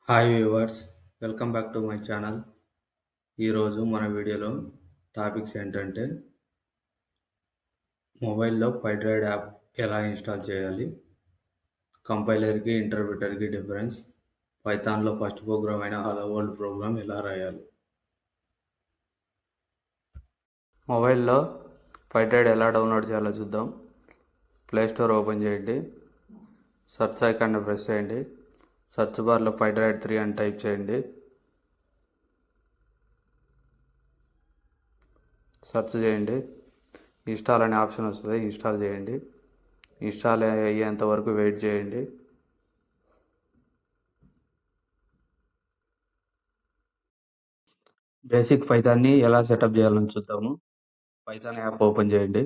Hi viewers, welcome back to my channel. ఈరోజు మన వీడియోలో టాపిక్స్ ఏంటంటే మొబైల్లో పైడ్రాయిడ్ యాప్ ఎలా ఇన్స్టాల్ చేయాలి, కంపైలర్కి ఇంటర్ప్రిటర్కి డిఫరెన్స్, పైథాన్లో ఫస్ట్ ప్రోగ్రామ్ అయిన హలో వరల్డ్ ప్రోగ్రామ్ ఎలా రాయాలి. మొబైల్లో పైడ్రాయిడ్ ఎలా డౌన్లోడ్ చేయాలో చూద్దాం. ప్లేస్టోర్ ఓపెన్ చేయండి, సెర్చ్ ఐకాన్ని ప్రెస్ చేయండి, సెర్చ్ బార్లో పైడ్రాయిడ్ 3 అని టైప్ చేయండి. సెర్చ్ చేయండి, ఇన్స్టాల్ అనే ఆప్షన్ వస్తుంది, ఇన్స్టాల్ చేయండి. ఇన్స్టాల్ అయ్యేంత వరకు వెయిట్ చేయండి. బేసిక్ పైథాన్ని ఎలా సెటప్ చేయాలని చూద్దాము. పైథాన్ యాప్ ఓపెన్ చేయండి,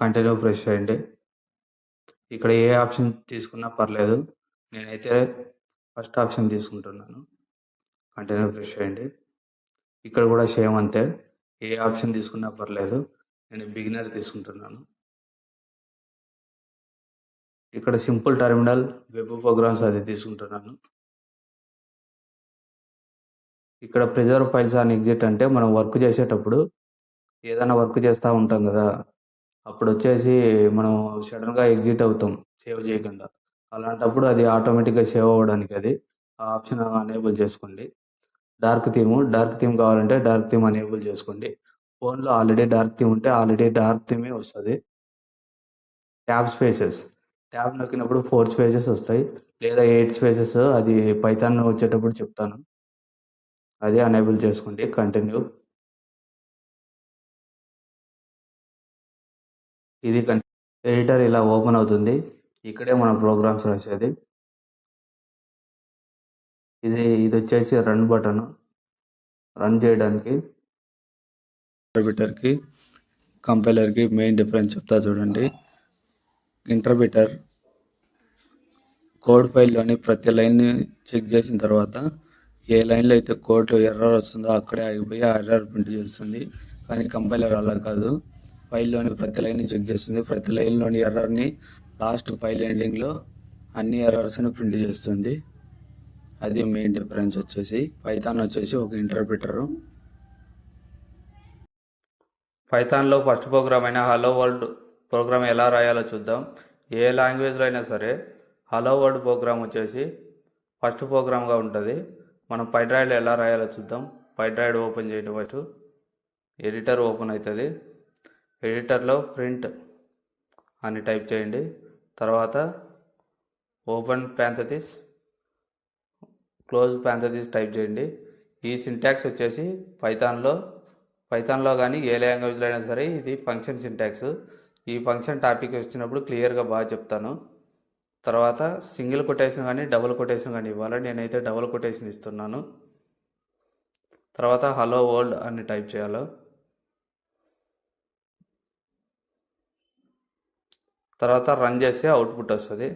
కంటిన్యూ ప్రెస్ చేయండి. ఇక్కడ ఏ ఆప్షన్ తీసుకున్నా పర్లేదు, నేనైతే ఫస్ట్ ఆప్షన్ తీసుకుంటున్నాను. కంటిన్యూ ప్రెస్ చేయండి. ఇక్కడ కూడా సేమ్ అంతే, ఏ ఆప్షన్ తీసుకున్నా పర్లేదు, నేను బిగినర్ తీసుకుంటున్నాను. ఇక్కడ సింపుల్ టెర్మినల్ వెబ్ ప్రోగ్రామ్స్ అది తీసుకుంటున్నాను. ఇక్కడ ప్రిజర్వ్ ఫైల్స్ అని ఎగ్జిట్ అంటే మనం వర్క్ చేసేటప్పుడు ఏదైనా వర్క్ చేస్తూ ఉంటాం కదా, అప్పుడు వచ్చేసి మనం సడన్గా ఎగ్జిట్ అవుతాం సేవ్ చేయకుండా. అలాంటప్పుడు అది ఆటోమేటిక్గా సేవ్ అవ్వడానికి అది ఆ ఆప్షన్ అనేబుల్ చేసుకోండి. డార్క్ థీమ్ కావాలంటే డార్క్ థీమ్ అనేబుల్ చేసుకోండి. ఫోన్లో ఆల్రెడీ డార్క్ థీమ్ ఉంటే ఆల్రెడీ డార్క్ థీమే వస్తుంది. ట్యాబ్ నొక్కినప్పుడు 4 స్పేసెస్ వస్తాయి, లేదా 8 స్పేసెస్, అది పైథాన్ వచ్చేటప్పుడు చెప్తాను. అది అనేబుల్ చేసుకోండి. కంటిన్యూ. ఇది ఎడిటర్ ఇలా ఓపెన్ అవుతుంది. ఇక్కడే మన ప్రోగ్రామ్స్ రాసేది. ఇది వచ్చేసి రన్ బటన్. రన్ చేయడానికి ఇంటర్ప్రిటర్కి కంపైలర్కి మెయిన్ డిఫరెన్స్ చెప్తా చూడండి. ఇంటర్ప్రిటర్ కోడ్ ఫైల్లోని ప్రతి లైన్ని చెక్ చేసిన తర్వాత ఏ లైన్లో అయితే కోడ్ ఎర్రర్ వస్తుందో అక్కడే ఆగిపోయి ఆ ఎర్రర్ ప్రింట్ చేస్తుంది. కానీ కంపైలర్ అలా కాదు, ఫైల్లోని ప్రతి లైన్ని చెక్ చేస్తుంది. ప్రతి లైన్లోని ఎర్రర్ని లాస్ట్ ఫైల్ ఎండింగ్లో అన్ని ఎర్రర్స్ని ప్రింట్ చేస్తుంది. అది మెయిన్ డిఫరెన్స్ వచ్చేసి. పైథాన్ వచ్చేసి ఒక ఇంటర్ప్రిటరు. పైథాన్లో ఫస్ట్ ప్రోగ్రామ్ అయిన హలో వరల్డ్ ప్రోగ్రామ్ ఎలా రాయాలో చూద్దాం. ఏ లాంగ్వేజ్లో అయినా సరే హలో వరల్డ్ ప్రోగ్రామ్ వచ్చేసి ఫస్ట్ ప్రోగ్రామ్గా ఉంటుంది. మనం పైడ్రాయిడ్ ఎలా రాయాలో చూద్దాం. పైడ్రాయిడ్ ఓపెన్ చేయండి. ఫస్ట్ ఎడిటర్ ఓపెన్ అవుతుంది. ఎడిటర్లో ప్రింట్ అని టైప్ చేయండి. తర్వాత ఓపెన్ ప్యాంథసిస్, క్లోజ్ ప్యాంథసిస్ టైప్ చేయండి. ఈ సింటాక్స్ వచ్చేసి పైథాన్లో కానీ ఏ లాంగ్వేజ్లో అయినా సరే ఇది ఫంక్షన్ సింటాక్స్. ఈ ఫంక్షన్ టాపిక్ వచ్చినప్పుడు క్లియర్గా బాగా చెప్తాను. తర్వాత సింగిల్ కొటేషన్ కానీ డబుల్ కొటేషన్ కానీ ఇవ్వాలి, నేనైతే డబుల్ కొటేషన్ ఇస్తున్నాను. తర్వాత హలో వరల్డ్ అని టైప్ చేయాలి. తర్వాత రన్ చేస్తే అవుట్పుట్ వస్తుంది.